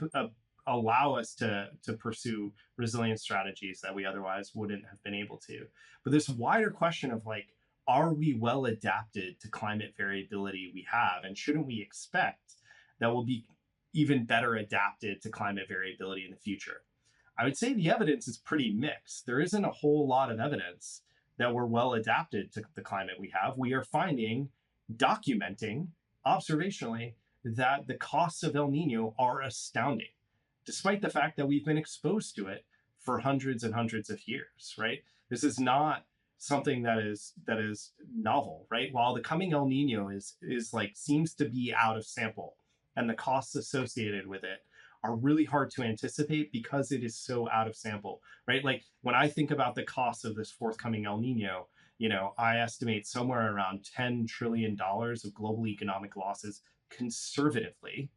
allow us to pursue resilience strategies that we otherwise wouldn't have been able to. But this wider question of, like, are we well adapted to climate variability we have? And shouldn't we expect that we'll be even better adapted to climate variability in the future? I would say the evidence is pretty mixed. There isn't a whole lot of evidence that we're well adapted to the climate we have. We are documenting observationally that the costs of El Nino are astounding, despite the fact that we've been exposed to it for hundreds and hundreds of years, right? This is not something that is novel, right? While the coming El Nino is like seems to be out of sample, and the costs associated with it are really hard to anticipate because it is so out of sample, right? Like when I think about the cost of this forthcoming El Nino, I estimate somewhere around $10 trillion of global economic losses conservatively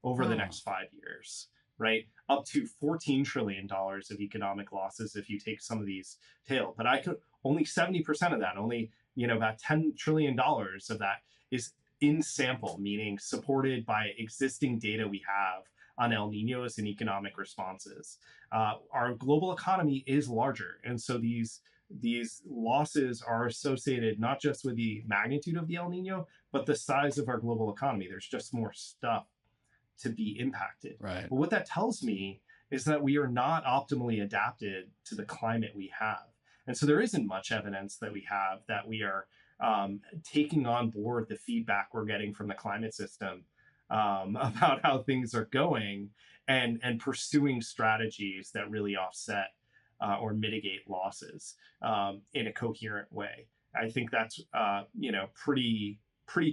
over the Huh. next 5 years, right? Up to $14 trillion of economic losses if you take some of these tail. But I could only 70% of that, only, about $10 trillion of that is in sample, meaning supported by existing data we have on El Ninos and economic responses. Our global economy is larger. And so these losses are associated not just with the magnitude of the El Nino, but the size of our global economy. There's just more stuff to be impacted. Right. But what that tells me is that we are not optimally adapted to the climate we have. And so there isn't much evidence that we have that we are taking on board the feedback we're getting from the climate system about how things are going and pursuing strategies that really offset or mitigate losses in a coherent way. I think that's pretty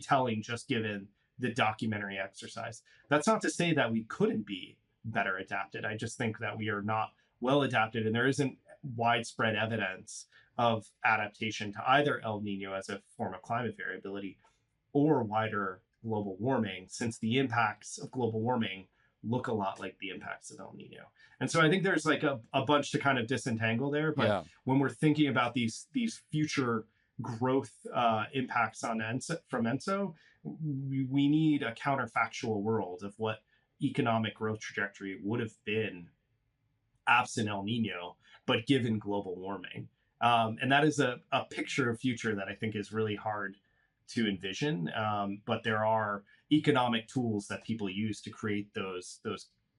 telling, just given the documentary exercise. That's not to say that we couldn't be better adapted. I just think that we are not well adapted, and there isn't widespread evidence of adaptation to either El Nino as a form of climate variability or wider global warming, since the impacts of global warming look a lot like the impacts of El Nino. And so I think there's like a bunch to kind of disentangle there. But Yeah. when we're thinking about these future growth impacts from ENSO, we need a counterfactual world of what economic growth trajectory would have been absent El Nino, but given global warming. And that is a picture of future that I think is really hard to envision. But there are economic tools that people use to create those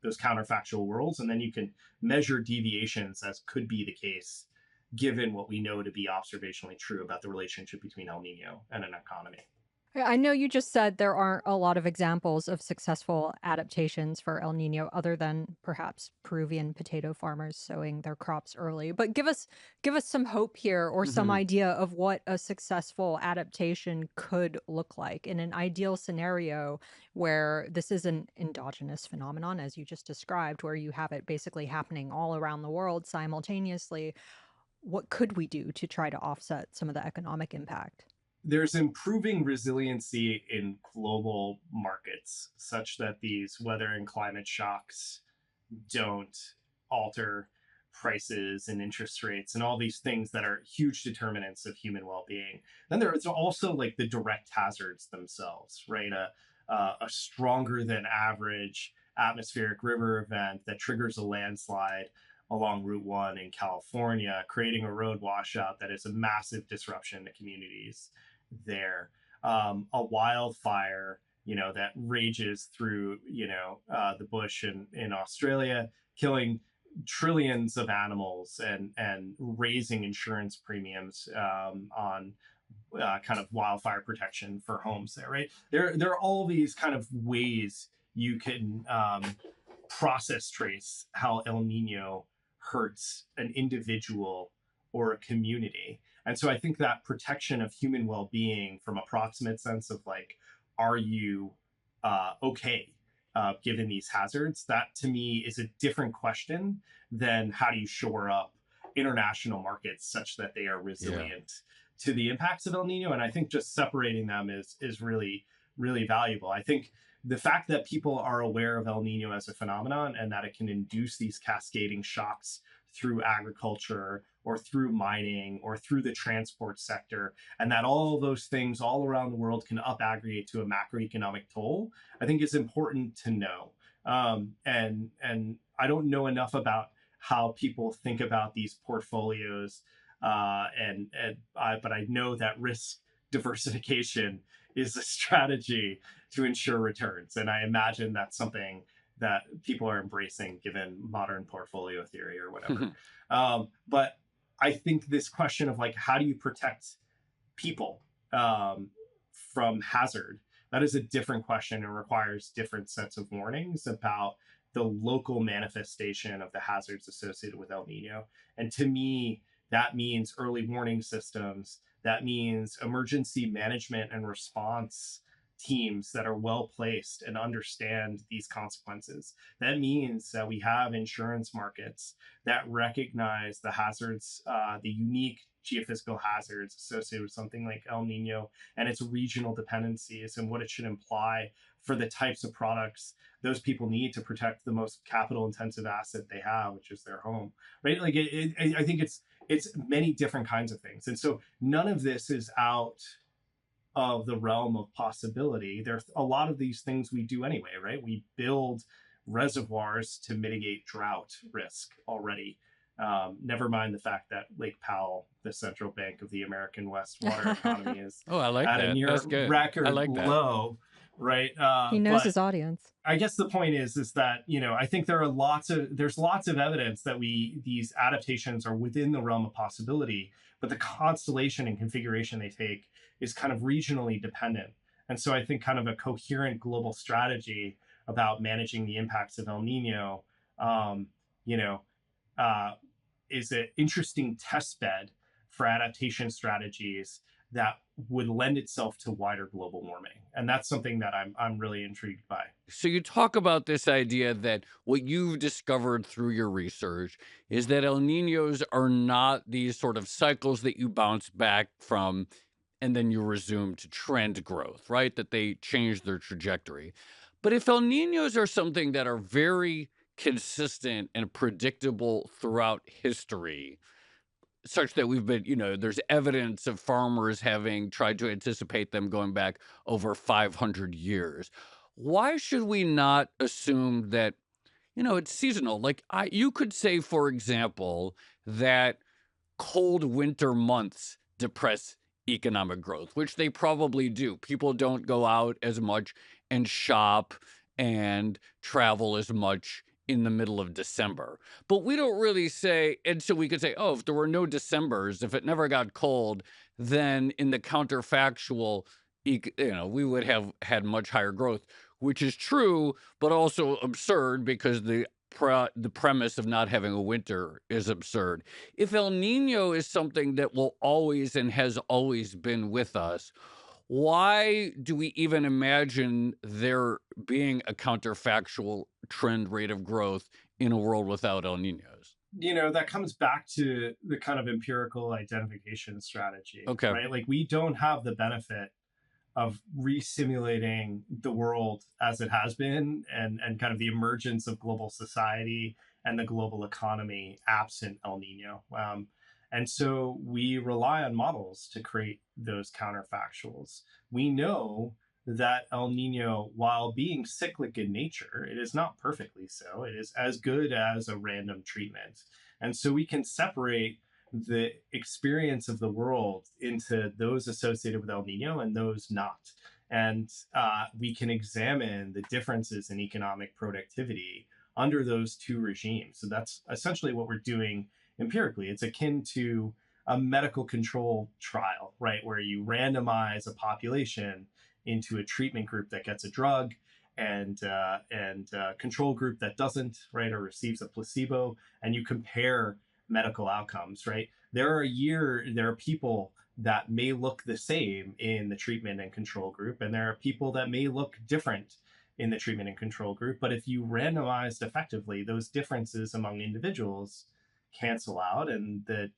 counterfactual worlds, and then you can measure deviations, as could be the case given what we know to be observationally true about the relationship between El Nino and an economy. I know you just said there aren't a lot of examples of successful adaptations for El Nino other than perhaps Peruvian potato farmers sowing their crops early. But give us some hope here, or some Mhm. idea of what a successful adaptation could look like in an ideal scenario where this is an endogenous phenomenon, as you just described, where you have it basically happening all around the world simultaneously. What could we do to try to offset some of the economic impact? There's improving resiliency in global markets such that these weather and climate shocks don't alter prices and interest rates and all these things that are huge determinants of human well-being. Then there's also like the direct hazards themselves, right? A stronger than average atmospheric river event that triggers a landslide along Route 1 in California, creating a road washout that is a massive disruption to communities there. A wildfire, that rages through, the bush in Australia, killing trillions of animals and raising insurance premiums on kind of wildfire protection for homes there, right? There are all these kind of ways you can process trace how El Nino hurts an individual or a community. And so I think that protection of human well-being from a proximate sense of like, are you okay given these hazards? That to me is a different question than how do you shore up international markets such that they are Yeah. resilient to the impacts of El Nino. And I think just separating them is really, really valuable. I think the fact that people are aware of El Nino as a phenomenon and that it can induce these cascading shocks through agriculture or through mining or through the transport sector, and that all those things all around the world can up aggregate to a macroeconomic toll, I think is important to know. And I don't know enough about how people think about these portfolios, but I know that risk diversification is a strategy to ensure returns, and I imagine that's something that people are embracing given modern portfolio theory or whatever. But I think this question of like, how do you protect people from hazard? That is a different question and requires different sets of warnings about the local manifestation of the hazards associated with El Nino. And to me, That means early warning systems. That means emergency management and response teams that are well placed and understand these consequences. That means that we have insurance markets that recognize the hazards, the unique geophysical hazards associated with something like El Nino and its regional dependencies and what it should imply for the types of products those people need to protect the most capital intensive asset they have, which is their home, right? Like I think it's many different kinds of things. And so none of this is out of the realm of possibility. There's a lot of these things we do anyway, right? We build reservoirs to mitigate drought risk already. Never mind the fact that Lake Powell, the central bank of the American West water economy, is Oh, I like at a that. near That's good. I record like that. low, right? He knows But his audience. I guess the point is that, I think there's lots of evidence that these adaptations are within the realm of possibility, but the constellation and configuration they take is kind of regionally dependent. And so I think kind of a coherent global strategy about managing the impacts of El Nino, um, you know, uh, is an interesting test bed for adaptation strategies that would lend itself to wider global warming. And that's something that I'm really intrigued by. So you talk about this idea that what you've discovered through your research is that El Ninos are not these sort of cycles that you bounce back from and then you resume to trend growth, right? That they change their trajectory. But if El Ninos are something that are very consistent and predictable throughout history, such that we've been, there's evidence of farmers having tried to anticipate them going back over 500 years. Why should we not assume that, it's seasonal? Like you could say, for example, that cold winter months depress economic growth, which they probably do. People don't go out as much and shop and travel as much in the middle of December. But we don't really say, and so we could say, oh, if there were no Decembers, if it never got cold, then in the counterfactual, we would have had much higher growth, which is true, but also absurd because the premise of not having a winter is absurd. If El Nino is something that will always and has always been with us, why do we even imagine there being a counterfactual trend rate of growth in a world without El Ninos? That comes back to the kind of empirical identification strategy, Okay. right? Like we don't have the benefit of resimulating the world as it has been and kind of the emergence of global society and the global economy absent El Nino. And so we rely on models to create those counterfactuals. We know that El Nino, while being cyclic in nature, it is not perfectly so. It is as good as a random treatment. And so we can separate the experience of the world into those associated with El Nino and those not. And we can examine the differences in economic productivity under those two regimes. So that's essentially what we're doing empirically. It's akin to a medical control trial, right? Where you randomize a population into a treatment group that gets a drug and control group that doesn't, right, or receives a placebo, and you compare medical outcomes, right? There are people that may look the same in the treatment and control group, and there are people that may look different in the treatment and control group. But if you randomized effectively, those differences among individuals cancel out, and the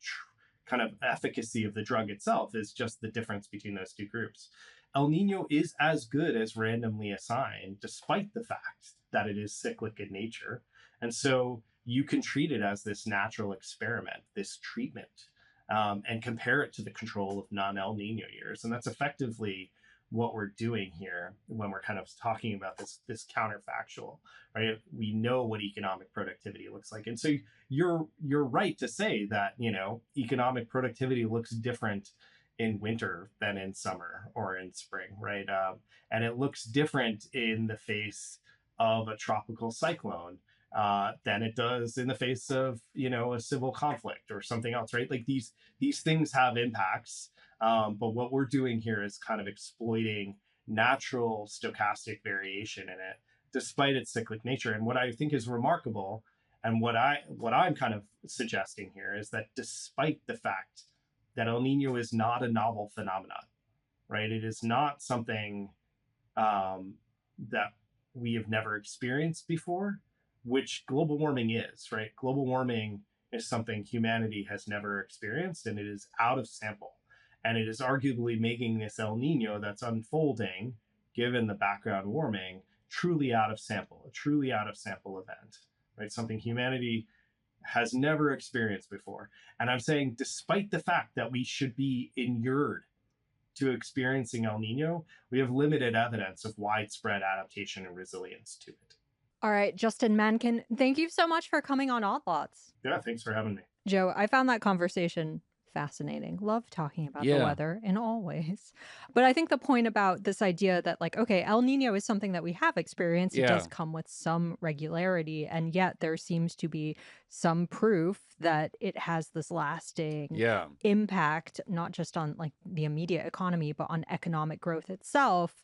kind of efficacy of the drug itself is just the difference between those two groups. El Nino is as good as randomly assigned, despite the fact that it is cyclic in nature. And so you can treat it as this natural experiment, this treatment, and compare it to the control of non-El Nino years. And that's effectively what we're doing here when we're kind of talking about this counterfactual, right? We know what economic productivity looks like. And so you're right to say that, economic productivity looks different in winter than in summer or in spring, right? And it looks different in the face of a tropical cyclone than it does in the face of a civil conflict or something else, right? Like these things have impacts, but what we're doing here is kind of exploiting natural stochastic variation in it, despite its cyclic nature. And what I think is remarkable, And what I'm kind of suggesting here is that despite the fact that El Nino is not a novel phenomenon, right? It is not something that we have never experienced before, which global warming is, right? Global warming is something humanity has never experienced, and it is out of sample. And it is arguably making this El Nino that's unfolding, given the background warming, truly out of sample, a truly out of sample event, right? Something humanity has never experienced before. And I'm saying, despite the fact that we should be inured to experiencing El Nino, we have limited evidence of widespread adaptation and resilience to it. All right, Justin Mankin, thank you so much for coming on Odd Lots. Yeah, thanks for having me. Joe, I found that conversation fascinating. Love talking about the weather in all ways. But I think the point about this idea that, like, okay, El Nino is something that we have experienced. It does come with some regularity, and yet there seems to be some proof that it has this lasting impact, not just on like the immediate economy, but on economic growth itself,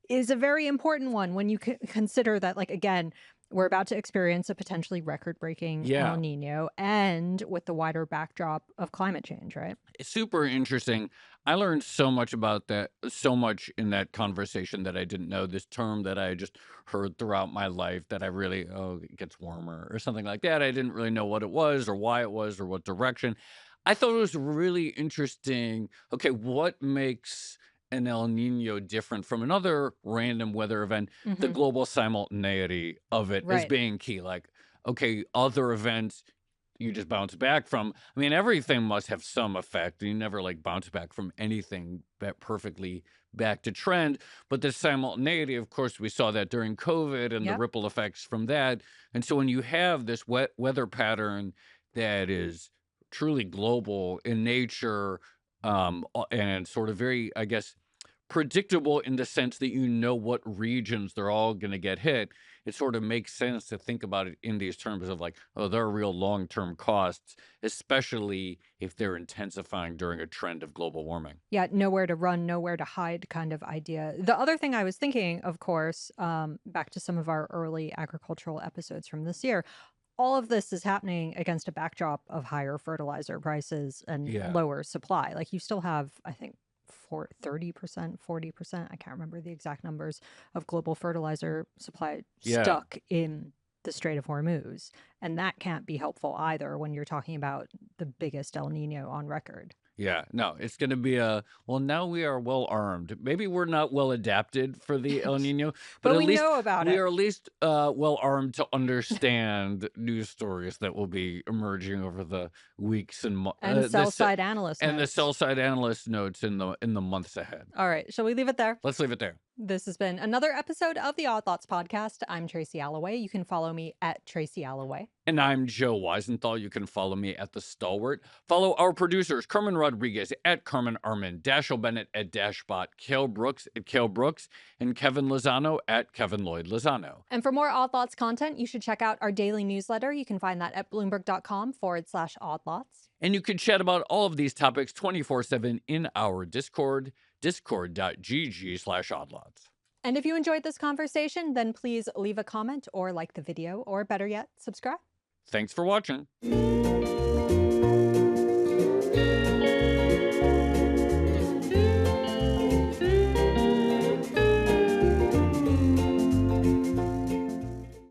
is a very important one when you consider that, like, again, we're about to experience a potentially record-breaking El Nino, and with the wider backdrop of climate change, right? It's super interesting. I learned so much about that, so much in that conversation that I didn't know. This term that I just heard throughout my life that I really, it gets warmer or something like that. I didn't really know what it was or why it was or what direction. I thought it was really interesting. Okay, what makes an El Nino different from another random weather event? The global simultaneity of it as being key. Like, okay, other events you just bounce back from. I mean, everything must have some effect. You never like bounce back from anything that perfectly back to trend. But the simultaneity, of course, we saw that during COVID and the ripple effects from that. And so when you have this wet weather pattern that is truly global in nature, and sort of very, I guess, predictable in the sense that you know what regions they're all going to get hit, it sort of makes sense to think about it in these terms of like, oh, there are real long-term costs, especially if they're intensifying during a trend of global warming. Yeah, nowhere to run, nowhere to hide kind of idea. The other thing I was thinking, of course, back to some of our early agricultural episodes from this year, all of this is happening against a backdrop of higher fertilizer prices and lower supply. Like, you still have, I think, 30%, 40%, I can't remember the exact numbers, of global fertilizer supply stuck in the Strait of Hormuz. And that can't be helpful either when you're talking about the biggest El Nino on record. Yeah, no, it's going to be well, now we are well armed. Maybe we're not well adapted for the El Nino, but at we least know about we it. are at least well armed to understand news stories that will be emerging over the weeks and And sell-side analyst and the notes. sell-side analyst notes in the months ahead. All right, shall we leave it there? Let's leave it there. This has been another episode of the Odd Lots podcast. I'm Tracy Alloway. You can follow me at Tracy Alloway. And I'm Joe Weisenthal. You can follow me at The Stalwart. Follow our producers, Carmen Rodriguez at Carmen Armin, Dashiell Bennett at Dashbot, Cale Brooks at Cale Brooks, and Kevin Lozano at Kevin Lloyd Lozano. And for more Odd Lots content, you should check out our daily newsletter. You can find that at Bloomberg.com/Odd Lots. And you can chat about all of these topics 24/7 in our Discord, discord.gg/oddlots. And if you enjoyed this conversation, then please leave a comment or like the video, or better yet, subscribe. Thanks for watching.